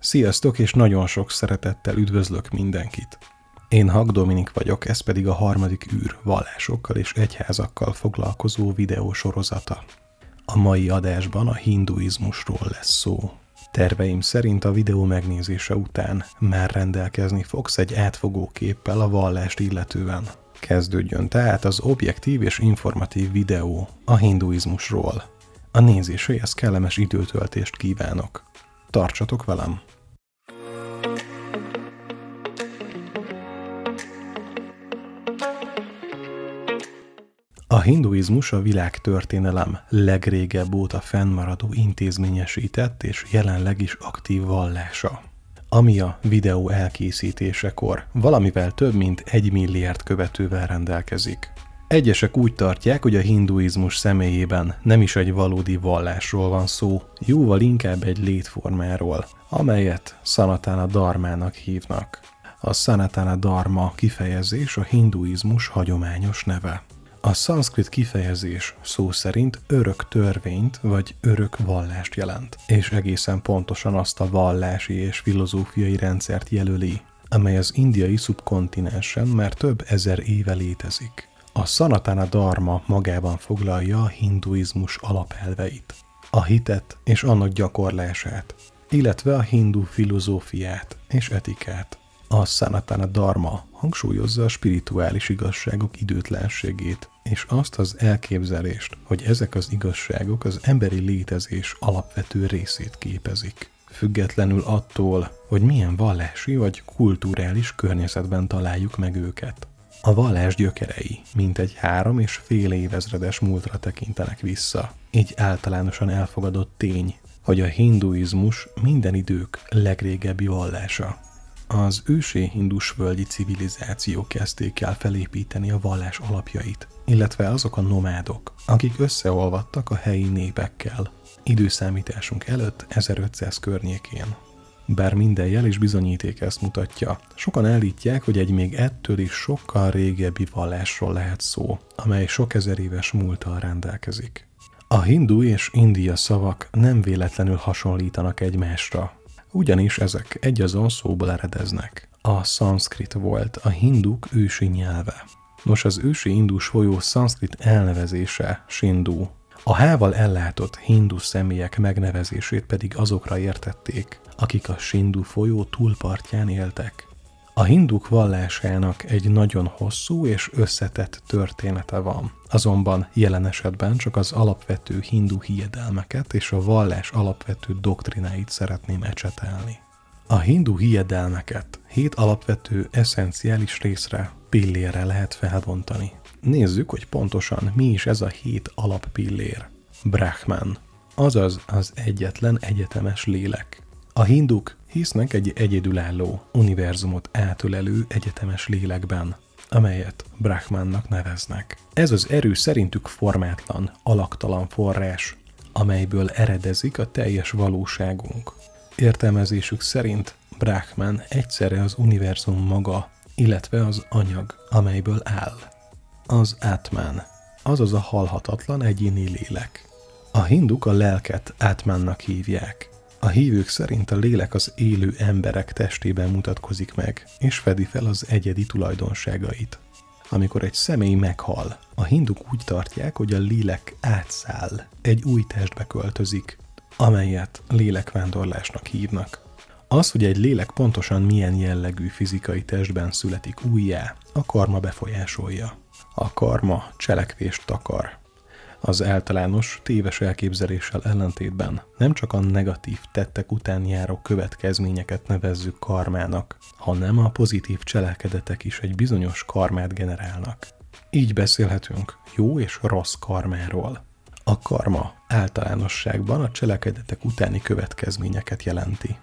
Sziasztok, és nagyon sok szeretettel üdvözlök mindenkit. Én Hak Dominik vagyok, ez pedig a harmadik űr vallásokkal és egyházakkal foglalkozó videósorozata. A mai adásban a hinduizmusról lesz szó. Terveim szerint a videó megnézése után már rendelkezni fogsz egy átfogó képpel a vallást illetően. Kezdődjön tehát az objektív és informatív videó a hinduizmusról. A nézéséhez kellemes időtöltést kívánok. Tartsatok velem! A hinduizmus a világtörténelem legrégebb óta fennmaradó intézményesített és jelenleg is aktív vallása, ami a videó elkészítésekor valamivel több mint 1 milliárd követővel rendelkezik. Egyesek úgy tartják, hogy a hinduizmus személyében nem is egy valódi vallásról van szó, jóval inkább egy létformáról, amelyet Sanatana Dharmának hívnak. A Sanatana Dharma kifejezés a hinduizmus hagyományos neve. A szanszkrit kifejezés szó szerint örök törvényt vagy örök vallást jelent, és egészen pontosan azt a vallási és filozófiai rendszert jelöli, amely az indiai szubkontinensen már több ezer éve létezik. A Sanatana Dharma magában foglalja a hinduizmus alapelveit, a hitet és annak gyakorlását, illetve a hindu filozófiát és etikát. A Sanatana Dharma hangsúlyozza a spirituális igazságok időtlenségét, és azt az elképzelést, hogy ezek az igazságok az emberi létezés alapvető részét képezik, függetlenül attól, hogy milyen vallási vagy kulturális környezetben találjuk meg őket. A vallás gyökerei mintegy 3,5 évezredes múltra tekintenek vissza, így általánosan elfogadott tény, hogy a hinduizmus minden idők legrégebbi vallása. Az ősi hindusvölgyi civilizációk kezdték el felépíteni a vallás alapjait, illetve azok a nomádok, akik összeolvadtak a helyi népekkel, időszámításunk előtt 1500 környékén. Bár minden jel és bizonyíték ezt mutatja, sokan állítják, hogy egy még ettől is sokkal régebbi vallásról lehet szó, amely sok ezer éves múlttal rendelkezik. A hindu és india szavak nem véletlenül hasonlítanak egymásra, ugyanis ezek egyazon szóból eredeznek. A szanszkrit volt a hinduk ősi nyelve. Nos, az ősi indus folyó szanszkrit elnevezése Sindhu. A H-val ellátott hindu személyek megnevezését pedig azokra értették, akik a Sindhu folyó túlpartján éltek. A hinduk vallásának egy nagyon hosszú és összetett története van, azonban jelen esetben csak az alapvető hindu hiedelmeket és a vallás alapvető doktrináit szeretném ecsetelni. A hindu hiedelmeket 7 alapvető eszenciális részre, pillérre lehet felbontani. Nézzük, hogy pontosan mi is ez a 7 alappillér. Brahman, azaz az egyetlen egyetemes lélek. A hinduk hisznek egy egyedülálló, univerzumot átölelő egyetemes lélekben, amelyet Brahmannak neveznek. Ez az erő szerintük formátlan, alaktalan forrás, amelyből eredezik a teljes valóságunk. Értelmezésük szerint Brahman egyszerre az univerzum maga, illetve az anyag, amelyből áll. Az Atman, azaz a halhatatlan egyéni lélek. A hinduk a lelket Atmannak hívják. A hívők szerint a lélek az élő emberek testében mutatkozik meg, és fedi fel az egyedi tulajdonságait. Amikor egy személy meghal, a hinduk úgy tartják, hogy a lélek átszáll, egy új testbe költözik, amelyet lélekvándorlásnak hívnak. Az, hogy egy lélek pontosan milyen jellegű fizikai testben születik újjá, a karma befolyásolja. A karma cselekvést takar. Az általános, téves elképzeléssel ellentétben nem csak a negatív tettek után járó következményeket nevezzük karmának, hanem a pozitív cselekedetek is egy bizonyos karmát generálnak. Így beszélhetünk jó és rossz karmáról. A karma általánosságban a cselekedetek utáni következményeket jelenti.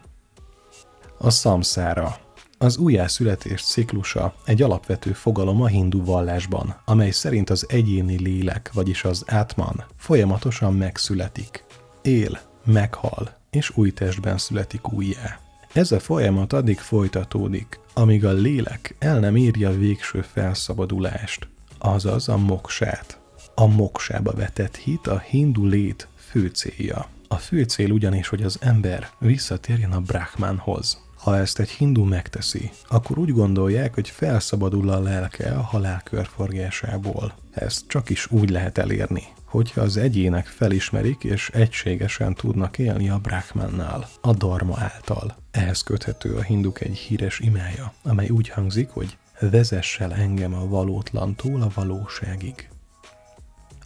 A szamszára. Az újjászületés ciklusa egy alapvető fogalom a hindu vallásban, amely szerint az egyéni lélek, vagyis az Atman folyamatosan megszületik, él, meghal, és új testben születik újjá. Ez a folyamat addig folytatódik, amíg a lélek el nem éri a végső felszabadulást, azaz a moksát. A moksába vetett hit a hindu lét fő célja. A fő cél ugyanis, hogy az ember visszatérjen a Brahmanhoz. Ha ezt egy hindu megteszi, akkor úgy gondolják, hogy felszabadul a lelke a halál körforgásából. Ezt csak is úgy lehet elérni, hogyha az egyének felismerik és egységesen tudnak élni a Brahmannál, a dharma által. Ehhez köthető a hinduk egy híres imája, amely úgy hangzik, hogy vezess el engem a valótlantól a valóságig.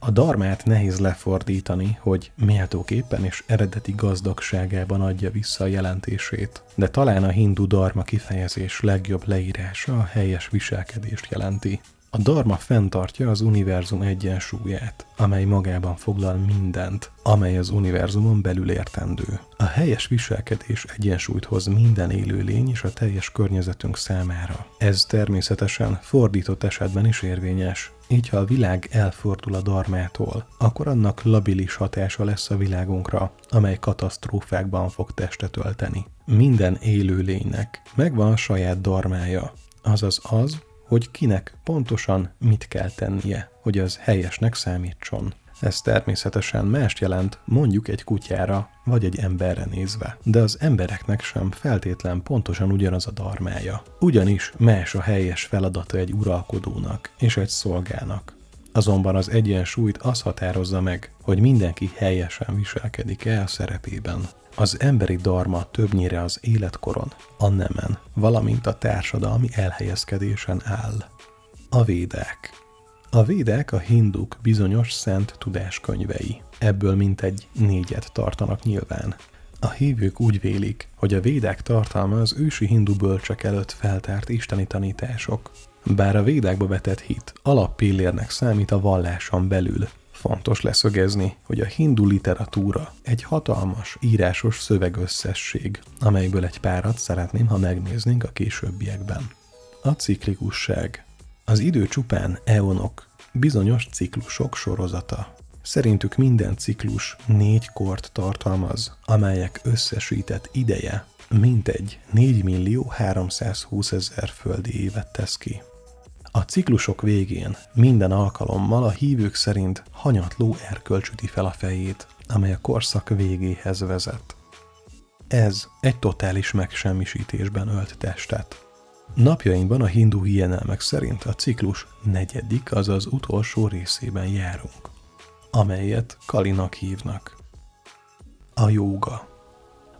A dharmát nehéz lefordítani, hogy méltóképpen és eredeti gazdagságában adja vissza a jelentését, de talán a hindu dharma kifejezés legjobb leírása a helyes viselkedést jelenti. A dharma fenntartja az univerzum egyensúlyát, amely magában foglal mindent, amely az univerzumon belül értendő. A helyes viselkedés egyensúlyt hoz minden élőlény és a teljes környezetünk számára. Ez természetesen fordított esetben is érvényes. Így, ha a világ elfordul a dharmától, akkor annak labilis hatása lesz a világunkra, amely katasztrófákban fog testet ölteni. Minden élőlénynek megvan a saját dharmája, azaz az, hogy kinek pontosan mit kell tennie, hogy az helyesnek számítson. Ez természetesen mást jelent mondjuk egy kutyára vagy egy emberre nézve, de az embereknek sem feltétlen pontosan ugyanaz a dharmája. Ugyanis más a helyes feladata egy uralkodónak és egy szolgának. Azonban az egyensúlyt az határozza meg, hogy mindenki helyesen viselkedik-e a szerepében. Az emberi dharma többnyire az életkoron, a nemen, valamint a társadalmi elhelyezkedésen áll. A védák. A védák a hinduk bizonyos szent tudáskönyvei. Ebből mintegy 4 tartanak nyilván. A hívők úgy vélik, hogy a védák tartalma az ősi hindu bölcsek előtt feltárt isteni tanítások. Bár a védákba vetett hit alappillérnek számít a valláson belül, fontos leszögezni, hogy a hindu literatúra egy hatalmas, írásos szövegösszesség, amelyből egy párat szeretném, ha megnéznénk a későbbiekben. A ciklikusság. Az idő csupán eonok, bizonyos ciklusok sorozata. Szerintük minden ciklus 4 kort tartalmaz, amelyek összesített ideje mintegy 4.320.000 földi évet tesz ki. A ciklusok végén minden alkalommal a hívők szerint hanyatló erkölcs üti fel a fejét, amely a korszak végéhez vezet. Ez egy totális megsemmisítésben ölt testet. Napjainkban a hindu hiedelmek szerint a ciklus 4., azaz utolsó részében járunk, amelyet Kalinak hívnak. A jóga.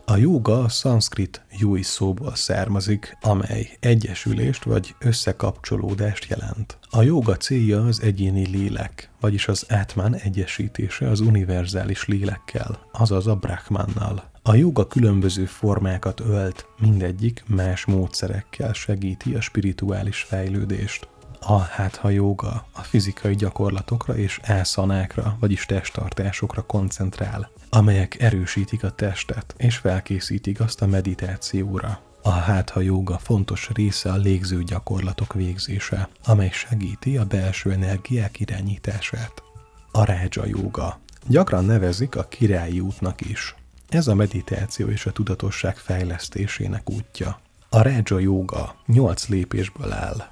A jóga a szanszkrit júj szóból származik, amely egyesülést vagy összekapcsolódást jelent. A jóga célja az egyéni lélek, vagyis az átmán egyesítése az univerzális lélekkel, azaz a Brahmannal. A jóga különböző formákat ölt, mindegyik más módszerekkel segíti a spirituális fejlődést. A hátha jóga a fizikai gyakorlatokra és ászanákra, vagyis testtartásokra koncentrál, amelyek erősítik a testet és felkészítik azt a meditációra. A hátha jóga fontos része a légző gyakorlatok végzése, amely segíti a belső energiák irányítását. A rádzsa jóga. Gyakran nevezik a királyi útnak is. Ez a meditáció és a tudatosság fejlesztésének útja. A rádzsa jóga 8 lépésből áll.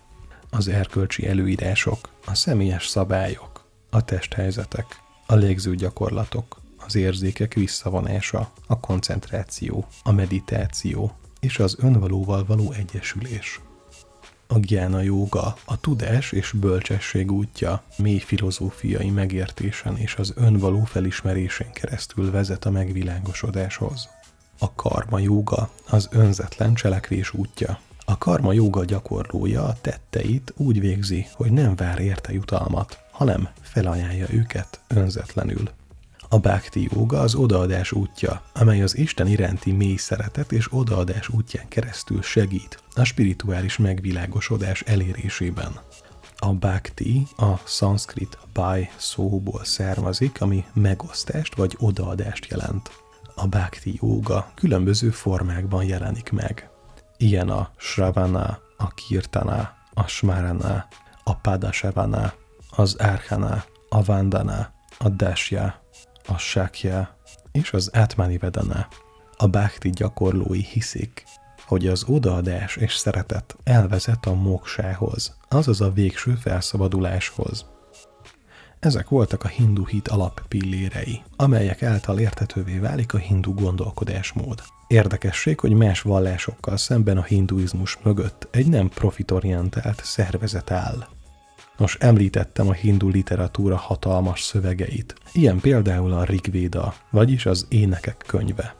Az erkölcsi előírások, a személyes szabályok, a testhelyzetek, a légző gyakorlatok, az érzékek visszavonása, a koncentráció, a meditáció és az önvalóval való egyesülés. A gyána jóga a tudás és bölcsesség útja, mély filozófiai megértésen és az önvaló felismerésén keresztül vezet a megvilágosodáshoz. A karma jóga az önzetlen cselekvés útja. A karma jóga gyakorlója a tetteit úgy végzi, hogy nem vár érte jutalmat, hanem felajánlja őket önzetlenül. A bhakti jóga az odaadás útja, amely az Isten iránti mély szeretet és odaadás útján keresztül segít a spirituális megvilágosodás elérésében. A bhakti a szanszkrit bhai szóból származik, ami megosztást vagy odaadást jelent. A bhakti jóga különböző formákban jelenik meg. Ilyen a shravana, a kirtana, a smarana, a padashavana, az archana, a vandana, a dasya, a shakya és az átmáni vedana. A bhakti gyakorlói hiszik, hogy az odaadás és szeretet elvezet a moksához, azaz a végső felszabaduláshoz. Ezek voltak a hindu hit alappillérei, amelyek által érthetővé válik a hindu gondolkodásmód. Érdekesség, hogy más vallásokkal szemben a hinduizmus mögött egy nem profitorientált szervezet áll. Nos, említettem a hindu literatúra hatalmas szövegeit. Ilyen például a Rigvéda, vagyis az Énekek könyve.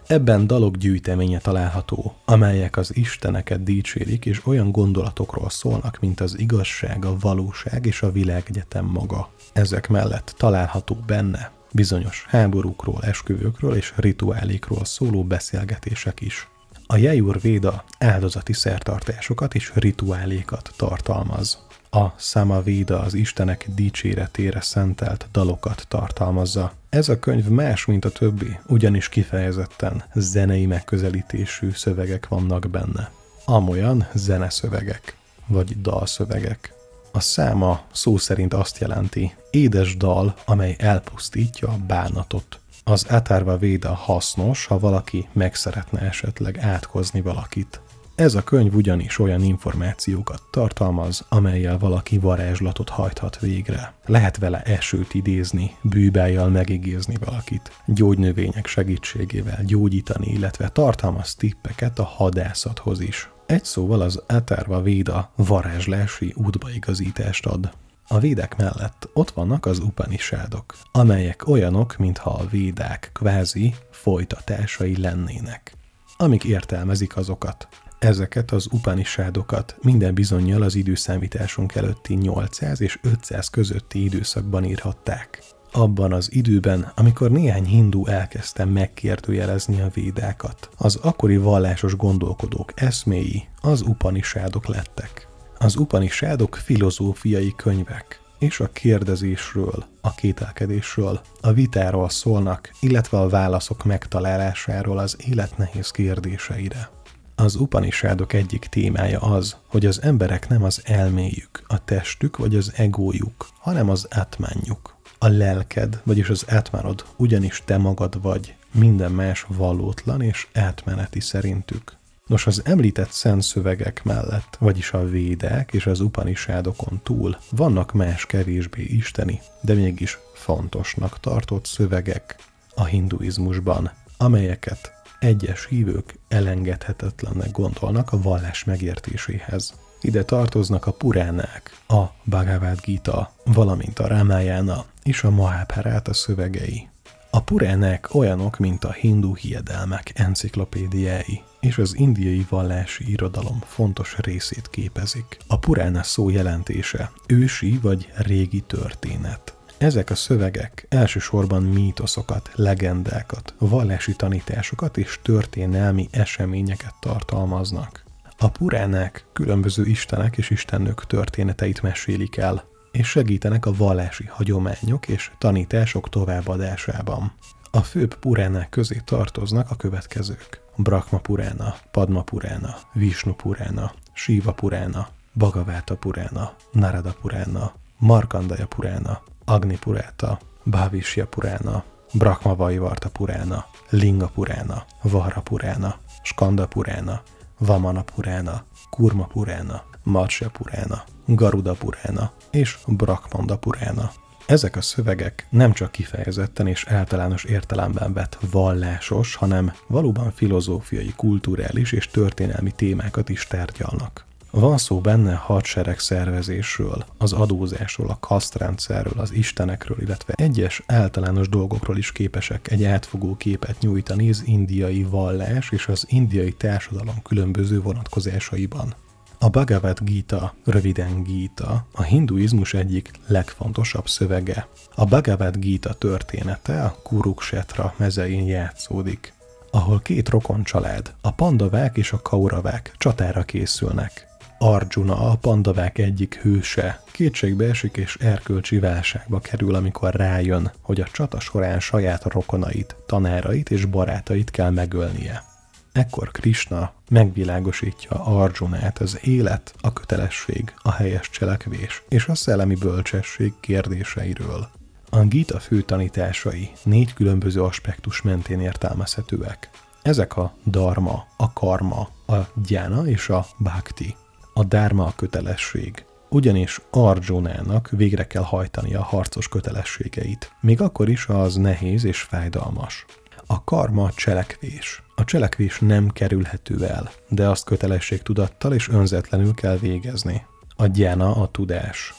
Ebben dalok gyűjteménye található, amelyek az isteneket dicsérik és olyan gondolatokról szólnak, mint az igazság, a valóság és a világegyetem maga. Ezek mellett található benne bizonyos háborúkról, esküvőkről és rituálékról szóló beszélgetések is. A Jajurvéda áldozati szertartásokat és rituálékat tartalmaz. A Samavéda az istenek dicséretére szentelt dalokat tartalmazza. Ez a könyv más, mint a többi, ugyanis kifejezetten zenei megközelítésű szövegek vannak benne. Amolyan zeneszövegek, vagy dalszövegek. A száma szó szerint azt jelenti, édes dal, amely elpusztítja a bánatot. Az Atharva Véda hasznos, ha valaki meg szeretne esetleg átkozni valakit. Ez a könyv ugyanis olyan információkat tartalmaz, amellyel valaki varázslatot hajthat végre. Lehet vele esőt idézni, bűbájjal megigézni valakit, gyógynövények segítségével gyógyítani, illetve tartalmaz tippeket a hadászathoz is. Egy szóval az Atharva Véda varázslási útbaigazítást ad. A védák mellett ott vannak az Upanishadok, amelyek olyanok, mintha a védák kvázi folytatásai lennének, amik értelmezik azokat. Ezeket az Upanishadokat minden bizonnyal az időszámításunk előtti 800 és 500 közötti időszakban írhatták. Abban az időben, amikor néhány hindu elkezdte megkérdőjelezni a védákat, az akkori vallásos gondolkodók eszméi az Upanishadok lettek. Az Upanishadok filozófiai könyvek, és a kérdezésről, a kételkedésről, a vitáról szólnak, illetve a válaszok megtalálásáról az élet nehéz kérdéseire. Az Upanishadok egyik témája az, hogy az emberek nem az elméjük, a testük vagy az egójuk, hanem az átmánjuk. A lelked, vagyis az átmánod, ugyanis te magad vagy, minden más valótlan és átmeneti szerintük. Nos, az említett szent szövegek mellett, vagyis a védák és az Upanishadokon túl vannak más kevésbé isteni, de mégis fontosnak tartott szövegek a hinduizmusban, amelyeket egyes hívők elengedhetetlennek gondolnak a vallás megértéséhez. Ide tartoznak a Puránák, a Bhagavad Gita, valamint a Ramayana és a Mahabharata szövegei. A Puránák olyanok, mint a hindu hiedelmek enciklopédiái, és az indiai vallási irodalom fontos részét képezik. A Purána szó jelentése ősi vagy régi történet. Ezek a szövegek elsősorban mítoszokat, legendákat, vallási tanításokat és történelmi eseményeket tartalmaznak. A Puránák különböző istenek és istennők történeteit mesélik el, és segítenek a vallási hagyományok és tanítások továbbadásában. A főbb Puránák közé tartoznak a következők: Brahma Purána, Padma Purána, Vishnu Purána, Shiva Purána, Bhagavata Purána, Narada Purána, Markandeya Purána, Agni Purata, Bhavishya Purána, Brahma Vaivarta Purána, Linga Purána, Vara Purána, Skanda Purána, Vamana Purána, Kurma Purána, Matsya Purána, Garuda Purána és Brahmanda Purána. Ezek a szövegek nem csak kifejezetten és általános értelemben vett vallásos, hanem valóban filozófiai, kulturális és történelmi témákat is tárgyalnak. Van szó benne hadsereg szervezésről, az adózásról, a kasztrendszerről, az istenekről, illetve egyes általános dolgokról is képesek egy átfogó képet nyújtani az indiai vallás és az indiai társadalom különböző vonatkozásaiban. A Bhagavad Gita, röviden Gita, a hinduizmus egyik legfontosabb szövege. A Bhagavad Gita története a Kurukshetra mezején játszódik, ahol két rokoncsalád, a Pandavák és a Kauravák csatára készülnek. Arjuna, a Pandavák egyik hőse, kétségbe esik és erkölcsi válságba kerül, amikor rájön, hogy a csata során saját rokonait, tanárait és barátait kell megölnie. Ekkor Krishna megvilágosítja Arjunát az élet, a kötelesség, a helyes cselekvés és a szellemi bölcsesség kérdéseiről. A Gita fő tanításai 4 különböző aspektus mentén értelmezhetőek. Ezek a dharma, a karma, a dhyana és a bhakti. A dharma a kötelesség, ugyanis Arjunának végre kell hajtania a harcos kötelességeit, még akkor is, ha az nehéz és fájdalmas. A karma a cselekvés. A cselekvés nem kerülhető el, de azt kötelességtudattal és önzetlenül kell végezni. A gyána a tudás.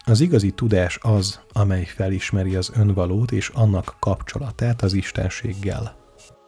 Az igazi tudás az, amely felismeri az önvalót és annak kapcsolatát az istenséggel.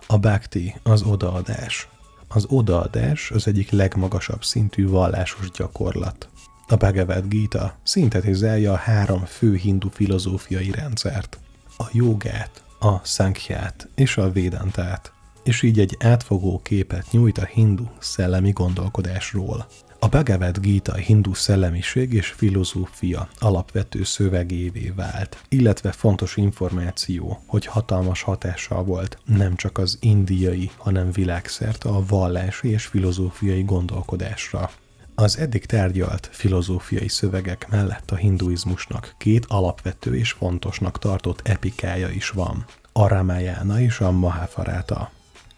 A bhakti az odaadás. Az odaadás az egyik legmagasabb szintű vallásos gyakorlat. A Bhagavad Gita szintetizálja a 3 fő hindu filozófiai rendszert. A jogát, a szankhját és a védantát, és így egy átfogó képet nyújt a hindu szellemi gondolkodásról. A Bhagavad Gita hindu szellemiség és filozófia alapvető szövegévé vált, illetve fontos információ, hogy hatalmas hatással volt nem csak az indiai, hanem világszerte a vallási és filozófiai gondolkodásra. Az eddig tárgyalt filozófiai szövegek mellett a hinduizmusnak 2 alapvető és fontosnak tartott epikája is van, a Ramayana és a Mahabharata.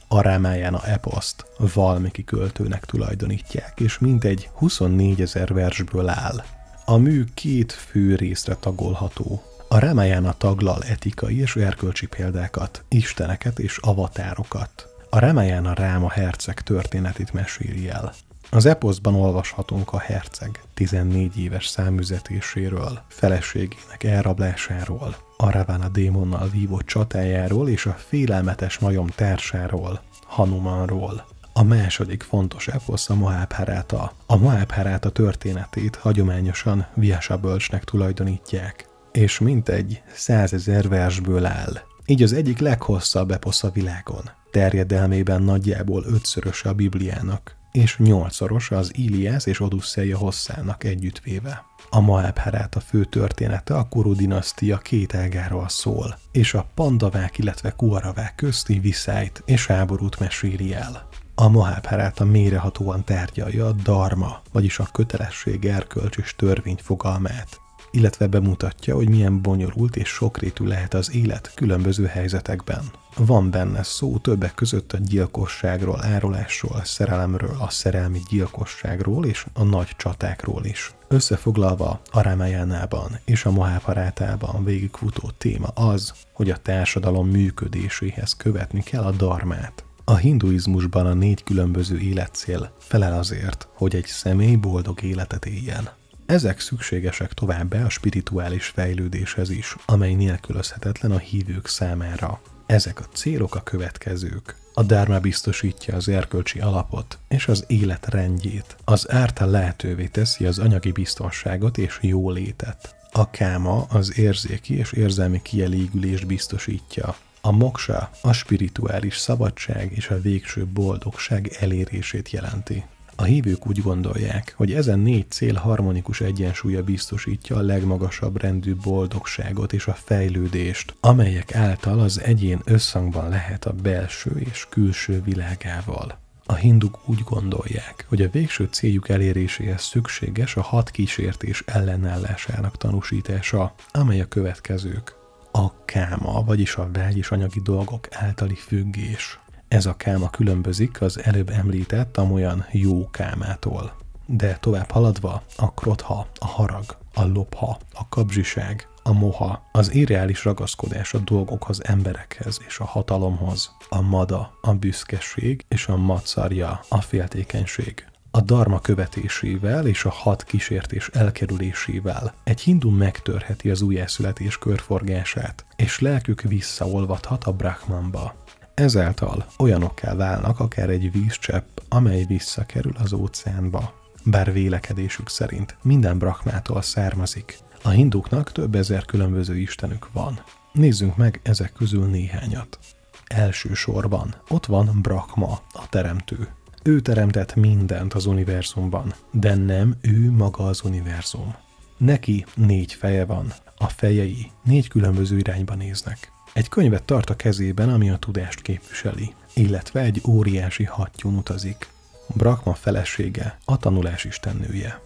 A Ramayana eposzt Valmiki költőnek tulajdonítják, és mintegy 24 000 versből áll. A mű 2 fő részre tagolható. A Ramayana taglal etikai és erkölcsi példákat, isteneket és avatárokat. A Ramayana Ráma herceg történetét meséli el. Az eposzban olvashatunk a herceg 14 éves számüzetéséről, feleségének elrablásáról, a Ravana démonnal vívott csatájáról és a félelmetes majom társáról, Hanumanról. A második fontos eposz a Mahabharata. A Mahabharata történetét hagyományosan Vyasa bölcsnek tulajdonítják, és mintegy 100 000 versből áll. Így az egyik leghosszabb eposz a világon. Terjedelmében nagyjából 5-szöröse a Bibliának, és 8-szoros az Iliász és Odüsszeia hosszának együttvéve. A Mahabharata fő története a Kuru dinasztia 2 ágáról szól, és a Pandavák, illetve Kauravák közti viszályt és háborút meséli el. A Mahabharata mélyrehatóan tárgyalja a dharma, vagyis a kötelesség, erkölcs és törvény fogalmát, illetve bemutatja, hogy milyen bonyolult és sokrétű lehet az élet különböző helyzetekben. Van benne szó többek között a gyilkosságról, árulásról, a szerelemről, a szerelmi gyilkosságról és a nagy csatákról is. Összefoglalva, a Ramayánában és a Mahabharátában végigfutó téma az, hogy a társadalom működéséhez követni kell a dharmát. A hinduizmusban a 4 különböző életcél felel azért, hogy egy személy boldog életet éljen. Ezek szükségesek továbbá a spirituális fejlődéshez is, amely nélkülözhetetlen a hívők számára. Ezek a célok a következők. A dharma biztosítja az erkölcsi alapot és az élet rendjét. Az árta lehetővé teszi az anyagi biztonságot és jólétet. A káma az érzéki és érzelmi kielégülést biztosítja. A moksa a spirituális szabadság és a végső boldogság elérését jelenti. A hívők úgy gondolják, hogy ezen 4 cél harmonikus egyensúlya biztosítja a legmagasabb rendű boldogságot és a fejlődést, amelyek által az egyén összhangban lehet a belső és külső világával. A hinduk úgy gondolják, hogy a végső céljuk eléréséhez szükséges a 6 kísértés ellenállásának tanúsítása, amely a következők. A káma, vagyis a vágy és anyagi dolgok általi függés. Ez a káma különbözik az előbb említett amolyan jó kámától. De tovább haladva a krotha, a harag, a lobha, a kapzsiság, a moha, az irreális ragaszkodás a dolgokhoz, emberekhez és a hatalomhoz, a mada, a büszkeség és a matszarja, a féltékenység. A dharma követésével és a 6 kísértés elkerülésével egy hindu megtörheti az újjászületés körforgását, és lelkük visszaolvadhat a Brahmanba. Ezáltal olyanokká válnak akár egy vízcsepp, amely visszakerül az óceánba. Bár vélekedésük szerint minden Brahmától származik. A hinduknak több ezer különböző istenük van. Nézzünk meg ezek közül néhányat. Elsősorban ott van Brahma, a teremtő. Ő teremtett mindent az univerzumban, de nem ő maga az univerzum. Neki 4 feje van, a fejei 4 különböző irányba néznek. Egy könyvet tart a kezében, ami a tudást képviseli, illetve egy óriási hattyún utazik. Brahma felesége, a tanulás istennője.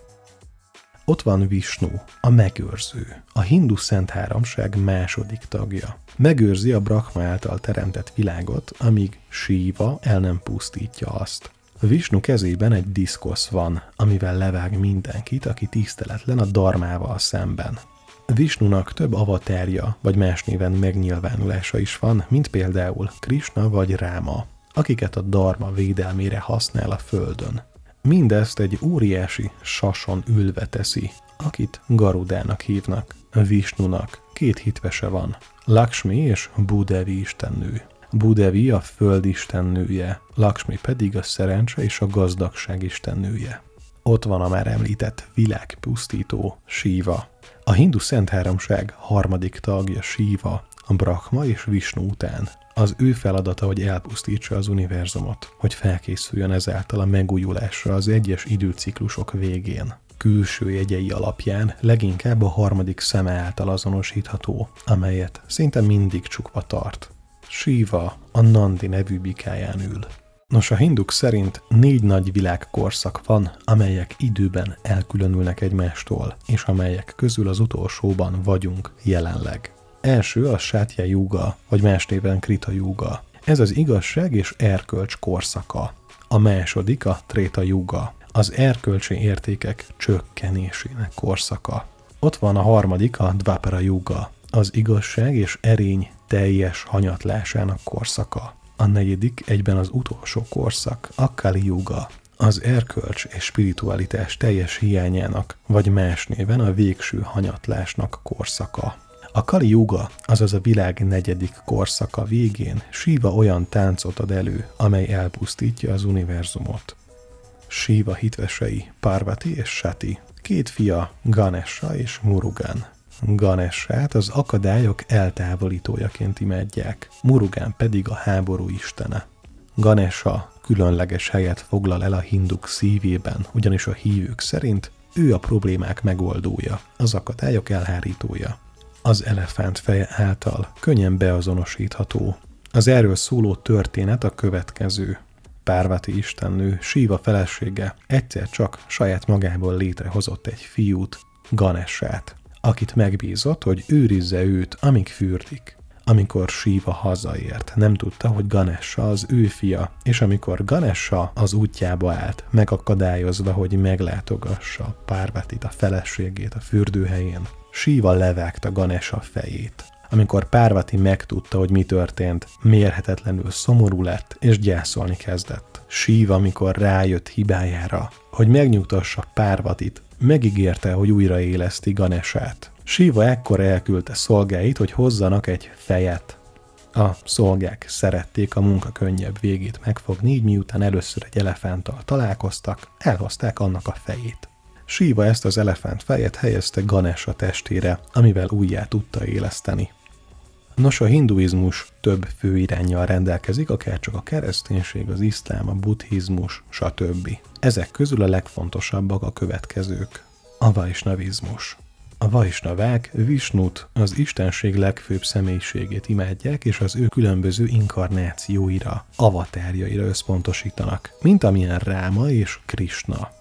Ott van Visnu, a megőrző, a hindu szent háromság második tagja. Megőrzi a Brahma által teremtett világot, amíg Síva el nem pusztítja azt. Vishnu kezében egy diszkosz van, amivel levág mindenkit, aki tiszteletlen a dharmával szemben. Vishnunak több avatárja, vagy más néven megnyilvánulása is van, mint például Krishna vagy Ráma, akiket a dharma védelmére használ a földön. Mindezt egy óriási sason ülve teszi, akit Garudának hívnak. Vishnunak 2 hitvese van, Lakshmi és Bhudevi istennő. Bhudevi a föld istennője, Lakshmi pedig a szerencse és a gazdagság istennője. Ott van a már említett világpusztító, Siva. A hindu szent háromság harmadik tagja Siva, a Brahma és Vishnu után. Az ő feladata, hogy elpusztítsa az univerzumot, hogy felkészüljön ezáltal a megújulásra az egyes időciklusok végén. Külső jegyei alapján leginkább a harmadik szeme által azonosítható, amelyet szinte mindig csukva tart. Siva a Nandi nevű bikáján ül. Nos, a hinduk szerint 4 nagy világkorszak van, amelyek időben elkülönülnek egymástól, és amelyek közül az utolsóban vagyunk jelenleg. Első a Satya Yuga, vagy más néven Krita Yuga. Ez az igazság és erkölcs korszaka. A második a Treta Yuga, az erkölcsi értékek csökkenésének korszaka. Ott van a harmadik a Dvapara Yuga, az igazság és erény teljes hanyatlásának korszaka. A negyedik egyben az utolsó korszak, a Kali Yuga, az erkölcs és spiritualitás teljes hiányának, vagy más néven a végső hanyatlásnak korszaka. A Kali Yuga, azaz a világ negyedik korszaka végén Siva olyan táncot ad elő, amely elpusztítja az univerzumot. Siva hitvesei Parvati és Sati, 2 fia Ganesha és Murugan. Ganeshát az akadályok eltávolítójaként imádják, Murugan pedig a háború istene. Ganesha különleges helyet foglal el a hinduk szívében, ugyanis a hívők szerint ő a problémák megoldója, az akadályok elhárítója. Az elefánt feje által könnyen beazonosítható. Az erről szóló történet a következő. Parvati istennő, Siva felesége egyszer csak saját magából létrehozott egy fiút, Ganeshát, akit megbízott, hogy őrizze őt, amíg fürdik. Amikor Siva hazaért, nem tudta, hogy Ganesha az ő fia, és amikor Ganesha az útjába állt, megakadályozva, hogy meglátogassa Parvatit, a feleségét a fürdőhelyén, Siva levágta Ganesha fejét. Amikor Parvati megtudta, hogy mi történt, mérhetetlenül szomorú lett és gyászolni kezdett. Siva, amikor rájött hibájára, hogy megnyugtassa Parvatit, megígérte, hogy újraéleszti Ganeshát. Siva ekkor elküldte szolgáit, hogy hozzanak egy fejet. A szolgák szerették a munka könnyebb végét megfogni, így miután először egy elefánttal találkoztak, elhozták annak a fejét. Siva ezt az elefánt fejet helyezte Ganesha testére, amivel újjá tudta éleszteni. Nos, a hinduizmus több fő iránnyal rendelkezik, akárcsak a kereszténység, az iszlám, a buddhizmus, stb. Ezek közül a legfontosabbak a következők. A vaisnavizmus. A vaisnavák Visnut, az istenség legfőbb személyiségét imádják, és az ő különböző inkarnációira, avatárjaira összpontosítanak, mint amilyen Ráma és Krishna.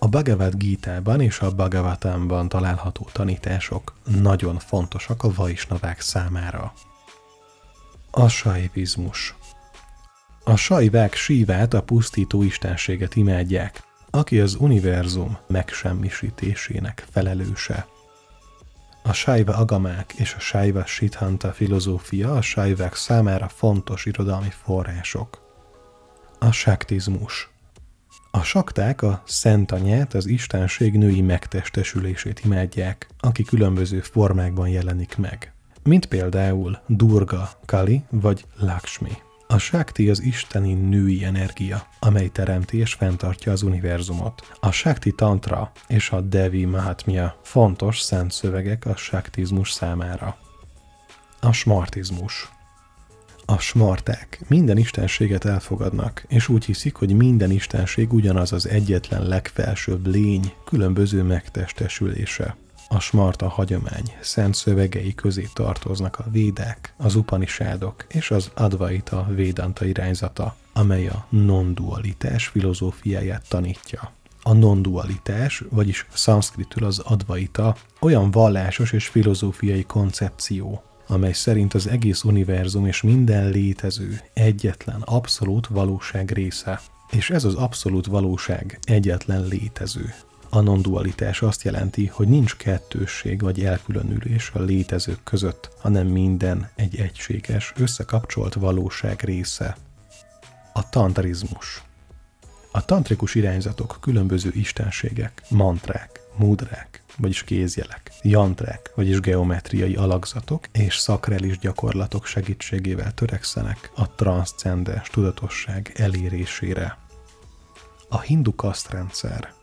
A Bhagavad Gítában és a Bhagavatamban található tanítások nagyon fontosak a vaisnavák számára. A saivizmus. A saivák Sivát, a pusztító istenséget imádják, aki az univerzum megsemmisítésének felelőse. A saiva agamák és a saiva siddhanta filozófia a saivák számára fontos irodalmi források. A saktizmus. A sakták a Szent Anyát, az istenség női megtestesülését imádják, aki különböző formákban jelenik meg, mint például Durga, Kali vagy Lakshmi. A Shakti az isteni női energia, amely teremti és fenntartja az univerzumot. A Shakti Tantra és a Devi Mahatmya fontos szent szövegek a saktizmus számára. A smartizmus. A smarták minden istenséget elfogadnak, és úgy hiszik, hogy minden istenség ugyanaz az egyetlen legfelsőbb lény, különböző megtestesülése. A smarta hagyomány szent szövegei közé tartoznak a védák, az upanisádok és az advaita védanta irányzata, amely a non-dualitás filozófiáját tanítja. A non-dualitás, vagyis szanszkritül az advaita, olyan vallásos és filozófiai koncepció, amely szerint az egész univerzum és minden létező egyetlen abszolút valóság része. és ez az abszolút valóság egyetlen létező. A non-dualitás azt jelenti, hogy nincs kettősség vagy elkülönülés a létezők között, hanem minden egy egységes, összekapcsolt valóság része. A tantrizmus. A tantrikus irányzatok különböző istenségek, mantrák, mudrák, vagyis kézjelek, jantrák, vagyis geometriai alakzatok és szakrális gyakorlatok segítségével törekszenek a transzcendens tudatosság elérésére. A hindu kasztrendszer.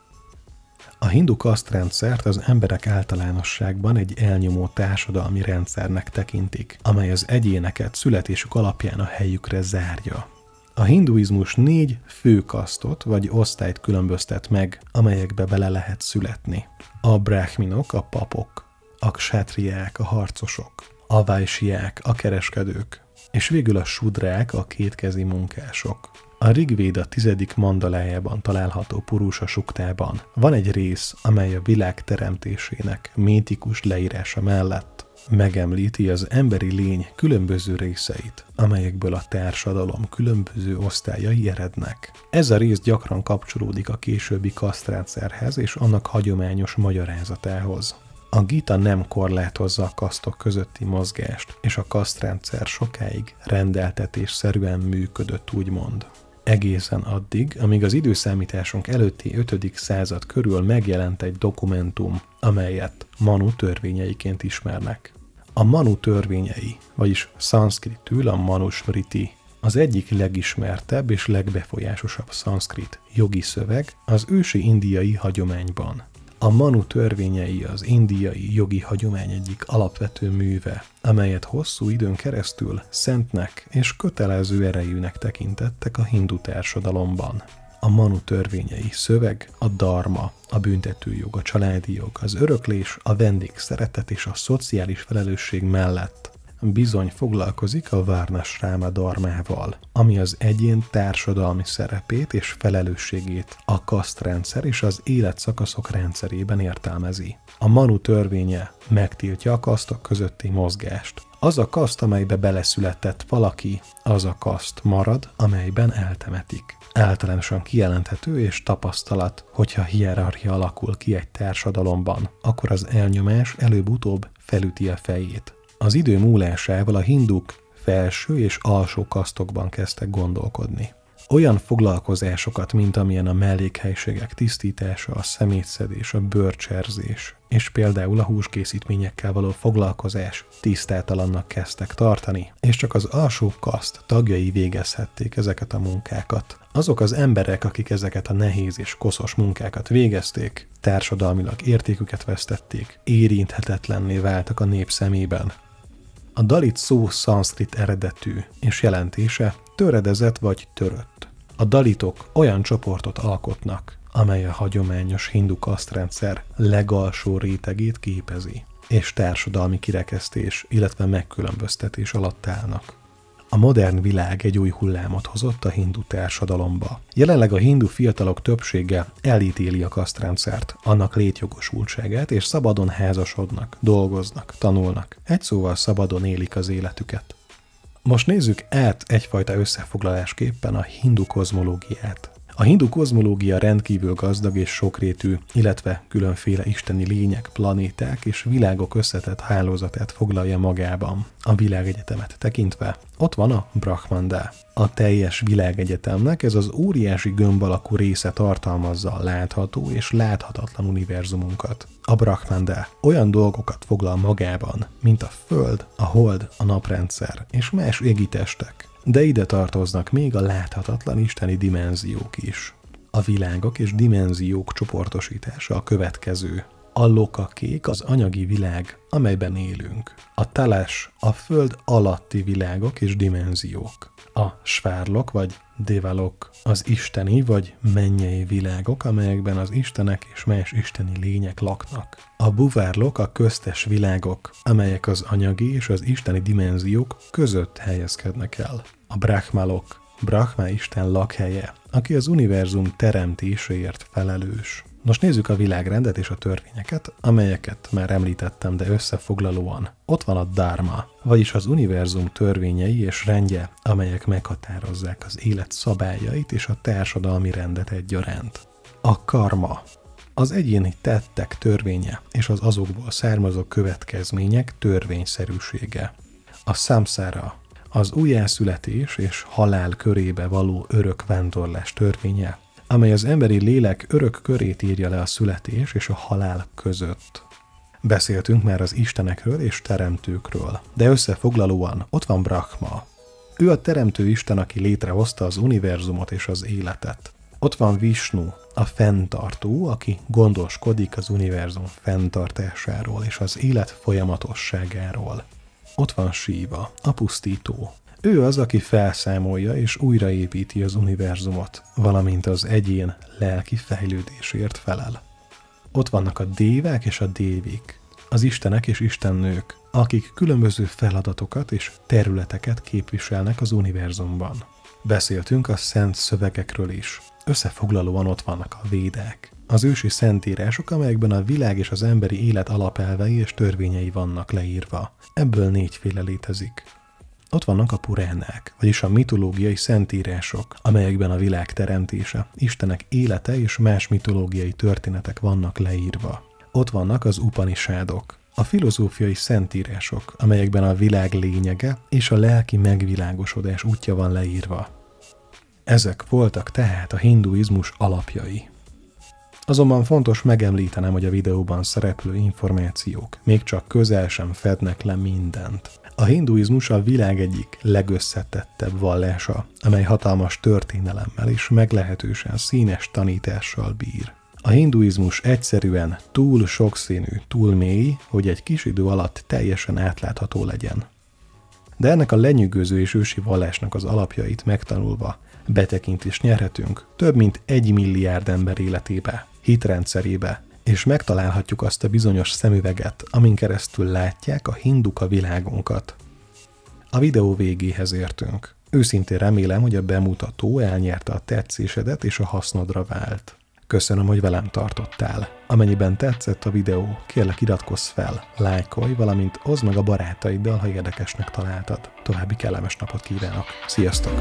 A hindu kasztrendszert az emberek általánosságban egy elnyomó társadalmi rendszernek tekintik, amely az egyéneket születésük alapján a helyükre zárja. A hinduizmus 4 fő kasztot vagy osztályt különböztet meg, amelyekbe bele lehet születni. A brahminok, a papok, a kshatriyák, a harcosok, a vaishyák, a kereskedők, és végül a sudrák, a kétkezi munkások. A Rigvéda 10. mandalájában található Purusha Suktában van egy rész, amely a világ teremtésének mítikus leírása mellett megemlíti az emberi lény különböző részeit, amelyekből a társadalom különböző osztályai erednek. Ez a rész gyakran kapcsolódik a későbbi kasztrendszerhez és annak hagyományos magyarázatához. A Gita nem korlátozza a kasztok közötti mozgást, és a kasztrendszer sokáig rendeltetésszerűen működött, úgymond. Egészen addig, amíg az időszámításunk előtti 5. század körül megjelent egy dokumentum, amelyet Manu törvényeiként ismernek. A Manu törvényei, vagyis szanszkritül a Manusmriti, az egyik legismertebb és legbefolyásosabb szanszkrit jogi szöveg az ősi indiai hagyományban. A Manu törvényei az indiai jogi hagyomány egyik alapvető műve, amelyet hosszú időn keresztül szentnek és kötelező erejűnek tekintettek a hindu társadalomban. A Manu törvényei szöveg a dharma, a büntetőjog, a családi jog, az öröklés, a vendégszeretet és a szociális felelősség mellett bizony foglalkozik a Varnasráma dharmával, ami az egyén társadalmi szerepét és felelősségét a kasztrendszer és az életszakaszok rendszerében értelmezi. A Manu törvénye megtiltja a kasztok közötti mozgást. Az a kaszt, amelybe beleszületett valaki, az a kaszt marad, amelyben eltemetik. Általánosan kijelenthető és tapasztalat, hogyha hierarchia alakul ki egy társadalomban, akkor az elnyomás előbb-utóbb felüti a fejét. Az idő múlásával a hinduk felső és alsó kasztokban kezdtek gondolkodni. Olyan foglalkozásokat, mint amilyen a mellékhelységek tisztítása, a szemétszedés, a bőrcserzés, és például a húskészítményekkel való foglalkozás tisztátalannak kezdtek tartani, és csak az alsó kaszt tagjai végezhették ezeket a munkákat. Azok az emberek, akik ezeket a nehéz és koszos munkákat végezték, társadalmilag értéküket vesztették, érinthetetlenné váltak a nép szemében. A dalit szó szanszkrit eredetű, és jelentése töredezett vagy törött. A dalitok olyan csoportot alkotnak, amely a hagyományos hindu kasztrendszer legalsó rétegét képezi, és társadalmi kirekesztés, illetve megkülönböztetés alatt állnak. A modern világ egy új hullámot hozott a hindu társadalomba. Jelenleg a hindu fiatalok többsége elítéli a kasztrendszert, annak létjogosultságát, és szabadon házasodnak, dolgoznak, tanulnak. Egy szóval szabadon élik az életüket. Most nézzük át egyfajta összefoglalásképpen a hindu kozmológiát. A hindu kozmológia rendkívül gazdag és sokrétű, illetve különféle isteni lények, planéták és világok összetett hálózatát foglalja magában. A világegyetemet tekintve ott van a Brahmanda. A teljes világegyetemnek ez az óriási gömb alakú része tartalmazza a látható és láthatatlan univerzumunkat. A Brahmanda olyan dolgokat foglal magában, mint a Föld, a Hold, a naprendszer és más égitestek. De ide tartoznak még a láthatatlan isteni dimenziók is. A világok és dimenziók csoportosítása a következő. A lokakék az anyagi világ, amelyben élünk. A talas a föld alatti világok és dimenziók. A svárlok vagy devalok az isteni vagy mennyei világok, amelyekben az istenek és más isteni lények laknak. A buvárlok a köztes világok, amelyek az anyagi és az isteni dimenziók között helyezkednek el. A brahmalok, Brahma isten lakhelye, aki az univerzum teremtéséért felelős. Most nézzük a világrendet és a törvényeket, amelyeket már említettem, de összefoglalóan. Ott van a dharma, vagyis az univerzum törvényei és rendje, amelyek meghatározzák az élet szabályait és a társadalmi rendet egyaránt. A karma, az egyéni tettek törvénye és az azokból származó következmények törvényszerűsége. A samsara, az újjászületés és halál körébe való örök vándorlás törvénye, amely az emberi lélek örök körét írja le a születés és a halál között. Beszéltünk már az istenekről és teremtőkről, de összefoglalóan ott van Brahma. Ő a teremtő isten, aki létrehozta az univerzumot és az életet. Ott van Vishnu, a fenntartó, aki gondoskodik az univerzum fenntartásáról és az élet folyamatosságáról. Ott van Shiva, a pusztító. Ő az, aki felszámolja és újraépíti az univerzumot, valamint az egyén lelki fejlődésért felel. Ott vannak a dévák és a dévik, az istenek és istennők, akik különböző feladatokat és területeket képviselnek az univerzumban. Beszéltünk a szent szövegekről is. Összefoglalóan ott vannak a védák, az ősi szentírások, amelyekben a világ és az emberi élet alapelvei és törvényei vannak leírva. Ebből 4 létezik. Ott vannak a puránák, vagyis a mitológiai szentírások, amelyekben a világ teremtése, istenek élete és más mitológiai történetek vannak leírva. Ott vannak az upanishádok, a filozófiai szentírások, amelyekben a világ lényege és a lelki megvilágosodás útja van leírva. Ezek voltak tehát a hinduizmus alapjai. Azonban fontos megemlítenem, hogy a videóban szereplő információk még csak közel sem fednek le mindent. A hinduizmus a világ egyik legösszetettebb vallása, amely hatalmas történelemmel és meglehetősen színes tanítással bír. A hinduizmus egyszerűen túl sokszínű, túl mély, hogy egy kis idő alatt teljesen átlátható legyen. De ennek a lenyűgöző és ősi vallásnak az alapjait megtanulva betekintést nyerhetünk több mint 1 milliárd ember életébe, hitrendszerébe, és megtalálhatjuk azt a bizonyos szemüveget, amin keresztül látják a hinduk a világunkat. A videó végéhez értünk. Őszintén remélem, hogy a bemutató elnyerte a tetszésedet és a hasznodra vált. Köszönöm, hogy velem tartottál. Amennyiben tetszett a videó, kérlek iratkozz fel, lájkolj, valamint oszd meg a barátaiddal, ha érdekesnek találtad. További kellemes napot kívánok. Sziasztok!